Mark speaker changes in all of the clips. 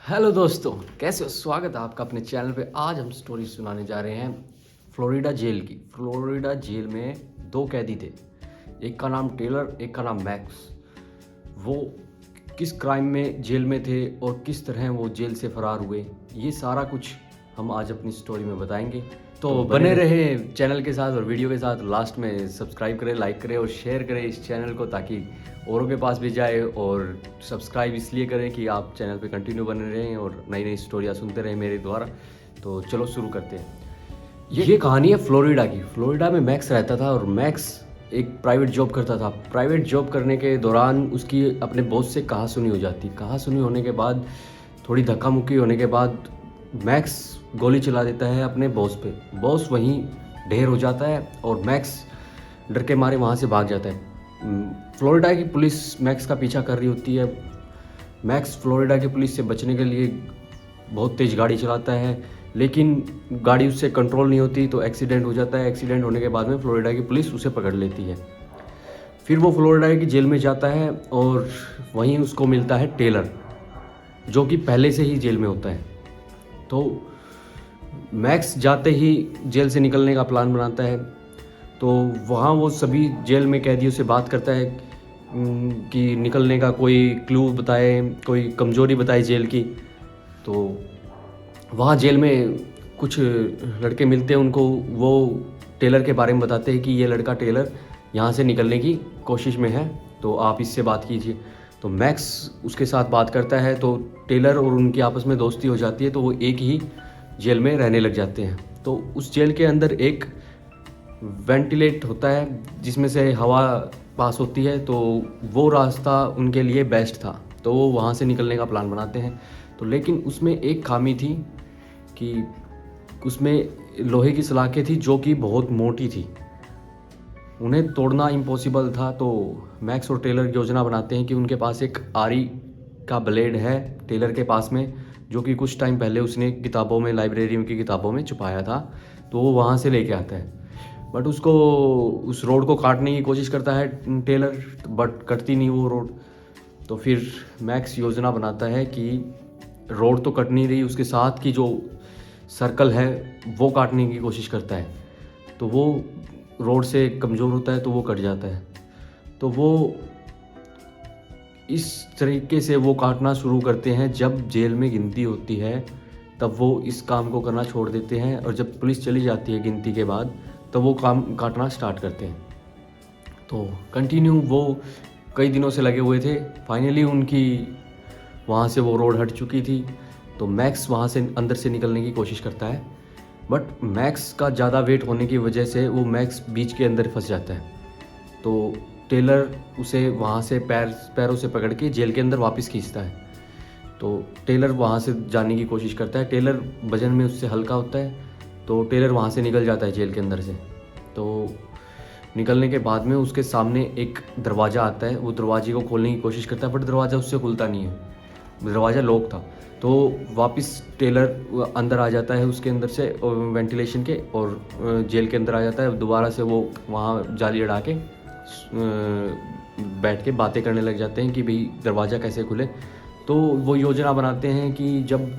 Speaker 1: Hello दोस्तों, कैसे हो? स्वागत है आपका अपने चैनल पे। आज हम स्टोरी सुनाने जा रहे हैं फ्लोरिडा जेल की। फ्लोरिडा जेल में दो कैदी थे, एक का नाम टेलर, एक का नाम मैक्स। वो किस क्राइम में जेल में थे और किस तरह वो जेल से फरार हुए, ये सारा कुछ हम आज अपनी स्टोरी में बताएंगे। तो बने रहे चैनल के साथ और वीडियो के साथ। लास्ट में सब्सक्राइब करें, लाइक करें और शेयर करें इस चैनल को, ताकि औरों के पास भी जाए। और सब्सक्राइब इसलिए करें कि आप चैनल पे कंटिन्यू बने रहें और नई नई स्टोरियाँ सुनते रहें मेरे द्वारा। तो चलो शुरू करते हैं। ये कहानी है फ्लोरिडा की। फ्लोरिडा में मैक्स रहता था और मैक्स एक प्राइवेट जॉब करता था। प्राइवेट जॉब करने के दौरान उसकी अपने बॉस से कहासुनी हो जाती। कहासुनी होने के बाद, थोड़ी धक्का मुक्की होने के बाद, मैक्स गोली चला देता है अपने बॉस पे। बॉस वहीं ढेर हो जाता है और मैक्स डर के मारे वहाँ से भाग जाता है। फ्लोरिडा की पुलिस मैक्स का पीछा कर रही होती है। मैक्स फ्लोरिडा की पुलिस से बचने के लिए बहुत तेज़ गाड़ी चलाता है, लेकिन गाड़ी उससे कंट्रोल नहीं होती तो एक्सीडेंट हो जाता है। एक्सीडेंट होने के बाद में फ्लोरिडा की पुलिस उसे पकड़ लेती है। फिर वो फ्लोरिडा की जेल में जाता है और वहीं उसको मिलता है टेलर, जो कि पहले से ही जेल में होता है। तो मैक्स जाते ही जेल से निकलने का प्लान बनाता है। तो वहाँ वो सभी जेल में कैदियों से बात करता है कि निकलने का कोई क्लू बताए, कोई कमज़ोरी बताए जेल की। तो वहाँ जेल में कुछ लड़के मिलते हैं उनको। वो टेलर के बारे में बताते हैं कि ये लड़का टेलर यहाँ से निकलने की कोशिश में है, तो आप इससे बात कीजिए। तो मैक्स उसके साथ बात करता है, तो टेलर और उनकी आपस में दोस्ती हो जाती है। तो वो एक ही जेल में रहने लग जाते हैं। तो उस जेल के अंदर एक वेंटिलेट होता है जिसमें से हवा पास होती है, तो वो रास्ता उनके लिए बेस्ट था। तो वो वहाँ से निकलने का प्लान बनाते हैं। तो लेकिन उसमें एक खामी थी कि उसमें लोहे की सलाखें थी जो कि बहुत मोटी थी, उन्हें तोड़ना इम्पॉसिबल था। तो मैक्स और टेलर योजना बनाते हैं कि उनके पास एक आरी का ब्लेड है टेलर के पास में, जो कि कुछ टाइम पहले उसने किताबों में, लाइब्रेरी की किताबों में छुपाया था। तो वो वहाँ से लेके आता है, बट उसको उस रोड को काटने की कोशिश करता है टेलर, बट कटती नहीं वो रोड। तो फिर मैक्स योजना बनाता है कि रोड तो कट नहीं रही, उसके साथ की जो सर्कल है वो काटने की कोशिश करता है। तो वो रोड से कमज़ोर होता है तो वो कट जाता है। तो वो इस तरीके से वो काटना शुरू करते हैं। जब जेल में गिनती होती है तब वो इस काम को करना छोड़ देते हैं, और जब पुलिस चली जाती है गिनती के बाद तब वो काम काटना स्टार्ट करते हैं। तो कंटिन्यू वो कई दिनों से लगे हुए थे। फाइनली उनकी वहाँ से वो रोड हट चुकी थी। तो मैक्स वहाँ से अंदर से निकलने की कोशिश करता है, बट मैक्स का ज़्यादा वेट होने की वजह से वो मैक्स बीच के अंदर फंस जाता है। तो टेलर उसे वहाँ से पैरों से पकड़ के जेल के अंदर वापस खींचता है। तो टेलर वहाँ से जाने की कोशिश करता है। टेलर वजन में उससे हल्का होता है, तो टेलर वहाँ से निकल जाता है जेल के अंदर से। तो निकलने के बाद में उसके सामने एक दरवाज़ा आता है। वो दरवाजे को खोलने की कोशिश करता है, बट दरवाज़ा उससे खुलता नहीं है, दरवाज़ा लॉक था। तो वापस टेलर अंदर आ जाता है उसके अंदर से वेंटिलेशन के, और जेल के अंदर आ जाता है। दोबारा से वो वहाँ जाली अड़ा के बैठ के बातें करने लग जाते हैं कि भाई दरवाज़ा कैसे खुले। तो वो योजना बनाते हैं कि जब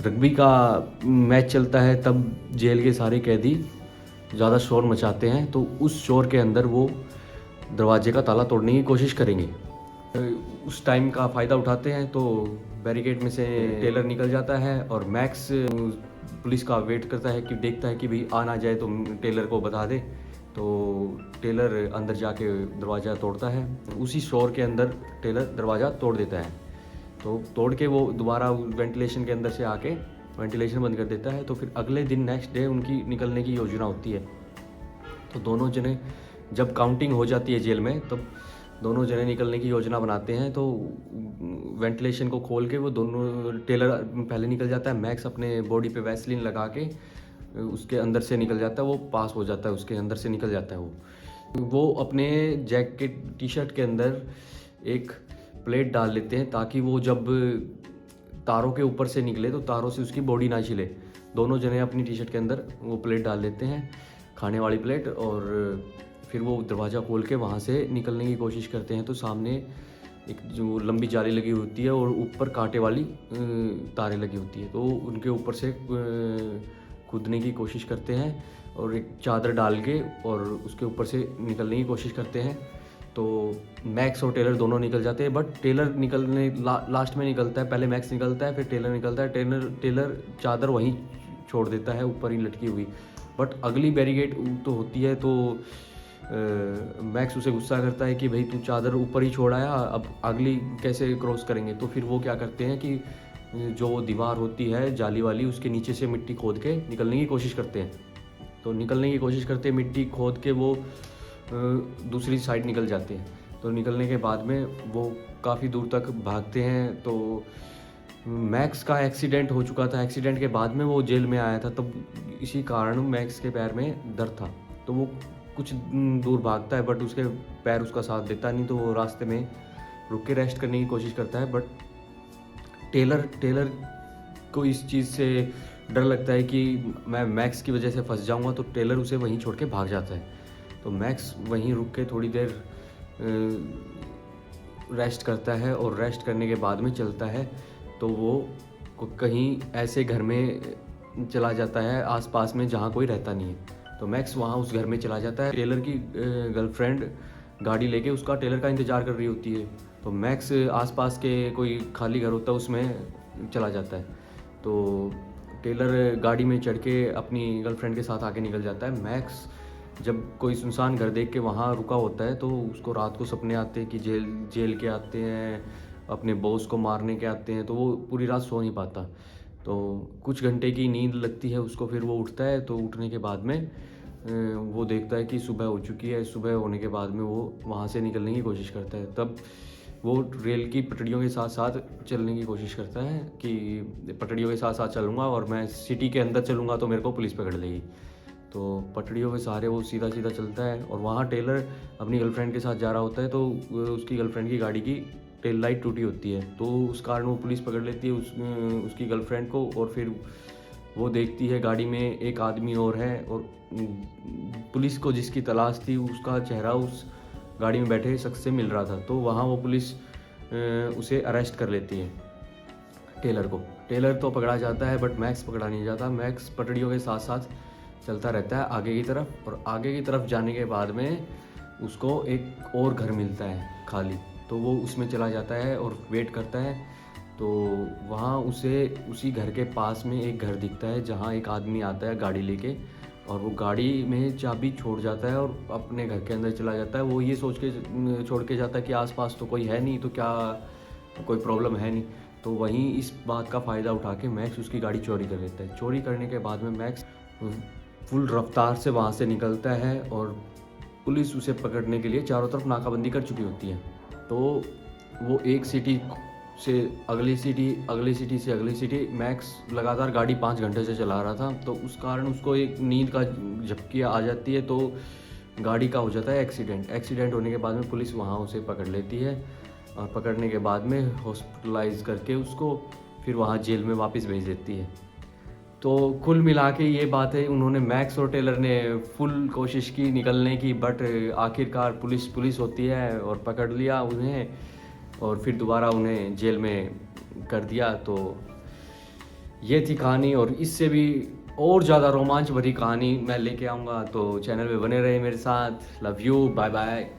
Speaker 1: रग्बी का मैच चलता है तब जेल के सारे कैदी ज़्यादा शोर मचाते हैं, तो उस शोर के अंदर वो दरवाजे का ताला तोड़ने की कोशिश करेंगे। उस टाइम का फ़ायदा उठाते हैं। तो बैरिकेड में से टेलर निकल जाता है और मैक्स पुलिस का वेट करता है कि देखता है कि भाई आ ना जाए तो टेलर को बता दे। तो टेलर अंदर जाके दरवाज़ा तोड़ता है। उसी शोर के अंदर टेलर दरवाज़ा तोड़ देता है। तो तोड़ के वो दोबारा वेंटिलेशन के अंदर से आके वेंटिलेशन बंद कर देता है। तो फिर अगले दिन नेक्स्ट डे उनकी निकलने की योजना होती है। तो दोनों जने जब काउंटिंग हो जाती है जेल में, तब दोनों जने निकलने की योजना बनाते हैं। तो वेंटिलेशन को खोल के वो दोनों, टेलर पहले निकल जाता है, मैक्स अपने बॉडी पे वैसलीन लगा के उसके अंदर से निकल जाता है। वो पास हो जाता है, उसके अंदर से निकल जाता है। वो अपने जैकेट टी शर्ट के अंदर एक प्लेट डाल लेते हैं, ताकि वो जब तारों के ऊपर से निकले तो तारों से उसकी बॉडी ना छिले। दोनों जने अपनी टी शर्ट के अंदर वो प्लेट डाल लेते हैं, खाने वाली प्लेट, और फिर वो दरवाज़ा खोल के वहाँ से निकलने की कोशिश करते हैं। तो सामने एक जो लंबी जाली लगी होती है और ऊपर कांटे वाली तारें लगी होती है, तो उनके ऊपर से कूदने की कोशिश करते हैं और एक चादर डाल के और उसके ऊपर से निकलने की कोशिश करते हैं। तो मैक्स और टेलर दोनों निकल जाते हैं, बट टेलर निकलने लास्ट में निकलता है। पहले मैक्स निकलता है, फिर टेलर निकलता है। टेलर चादर वहीं छोड़ देता है ऊपर ही लटकी हुई। बट अगली बैरिकेड तो होती है, तो मैक्स उसे गुस्सा करता है कि भाई तू चादर ऊपर ही छोड़ आया, अब अगली कैसे क्रॉस करेंगे। तो फिर वो क्या करते हैं कि जो दीवार होती है जाली वाली, उसके नीचे से मिट्टी खोद के निकलने की कोशिश करते हैं। तो निकलने की कोशिश करते हैं, मिट्टी खोद के वो दूसरी साइड निकल जाते हैं। तो निकलने के बाद में वो काफ़ी दूर तक भागते हैं। तो मैक्स का एक्सीडेंट हो चुका था। एक्सीडेंट के बाद में वो जेल में आया था, तब इसी कारण मैक्स के पैर में दर्द था। तो वो कुछ दूर भागता है, बट उसके पैर उसका साथ देता नहीं, तो वो रास्ते में रुक के रेस्ट करने की कोशिश करता है। बट टेलर को इस चीज़ से डर लगता है कि मैं मैक्स की वजह से फंस जाऊंगा, तो टेलर उसे वहीं छोड़ के भाग जाता है। तो मैक्स वहीं रुक के थोड़ी देर रेस्ट करता है और रेस्ट करने के बाद में चलता है। तो वो कहीं ऐसे घर में चला जाता है आसपास में जहाँ कोई रहता नहीं है। तो मैक्स वहाँ उस घर में चला जाता है। टेलर की गर्लफ्रेंड गाड़ी लेके उसका टेलर का इंतज़ार कर रही होती है। तो मैक्स आसपास के कोई खाली घर होता है उसमें चला जाता है। तो टेलर गाड़ी में चढ़ के अपनी गर्लफ्रेंड के साथ आके निकल जाता है। मैक्स जब कोई सुनसान घर देख के वहाँ रुका होता है, तो उसको रात को सपने आते हैं कि जेल के आते हैं, अपने बॉस को मारने के आते हैं। तो वो पूरी रात सो नहीं पाता। तो कुछ घंटे की नींद लगती है उसको, फिर वो उठता है। तो उठने के बाद में वो देखता है कि सुबह हो चुकी है। सुबह होने के बाद में वो वहाँ से निकलने की कोशिश करता है। तब वो रेल की पटरियों के साथ साथ चलने की कोशिश करता है कि पटरियों के साथ साथ चलूँगा और मैं सिटी के अंदर चलूँगा तो मेरे को पुलिस पकड़ लेगी। तो पटरियों के सहारे वो सीधा सीधा चलता है और वहाँ टेलर अपनी गर्लफ्रेंड के साथ जा रहा होता है। तो उसकी गर्लफ्रेंड की गाड़ी की टेल लाइट टूटी होती है, तो उस कारण वो पुलिस पकड़ लेती है उसकी गर्लफ्रेंड को। और फिर वो देखती है गाड़ी में एक आदमी और है, और पुलिस को जिसकी तलाश थी उसका चेहरा उस गाड़ी में बैठे शख्स से मिल रहा था। तो वहाँ वो पुलिस उसे अरेस्ट कर लेती है, टेलर को। टेलर तो पकड़ा जाता है, बट मैक्स पकड़ा नहीं जाता। मैक्स पटरियों के साथ साथ चलता रहता है आगे की तरफ, और आगे की तरफ जाने के बाद में उसको एक और घर मिलता है खाली। तो वो उसमें चला जाता है और वेट करता है। तो वहाँ उसे उसी घर के पास में एक घर दिखता है जहाँ एक आदमी आता है गाड़ी लेके, और वो गाड़ी में चाबी छोड़ जाता है और अपने घर के अंदर चला जाता है। वो ये सोच के छोड़ के जाता है कि आसपास तो कोई है नहीं, तो क्या कोई प्रॉब्लम है नहीं। तो वहीं इस बात का फ़ायदा उठा के मैक्स उसकी गाड़ी चोरी कर लेता है। चोरी करने के बाद में मैक्स फुल रफ्तार से वहाँ से निकलता है, और पुलिस उसे पकड़ने के लिए चारों तरफ नाकाबंदी कर चुकी होती है। तो वो एक सिटी से अगली सिटी से अगली सिटी मैक्स लगातार गाड़ी 5 घंटे से चला रहा था। तो उस कारण उसको एक नींद का झपकी आ जाती है, तो गाड़ी का हो जाता है एक्सीडेंट होने के बाद में पुलिस वहाँ उसे पकड़ लेती है, और पकड़ने के बाद में हॉस्पिटलाइज करके उसको फिर वहाँ जेल में वापस भेज देती है। तो कुल मिला के ये बात है, उन्होंने मैक्स और टेलर ने फुल कोशिश की निकलने की, बट आखिरकार पुलिस होती है और पकड़ लिया उन्हें, और फिर दोबारा उन्हें जेल में कर दिया। तो ये थी कहानी, और इससे भी और ज़्यादा रोमांच भरी कहानी मैं लेके आऊँगा। तो चैनल पे बने रहे मेरे साथ। Love you, bye bye.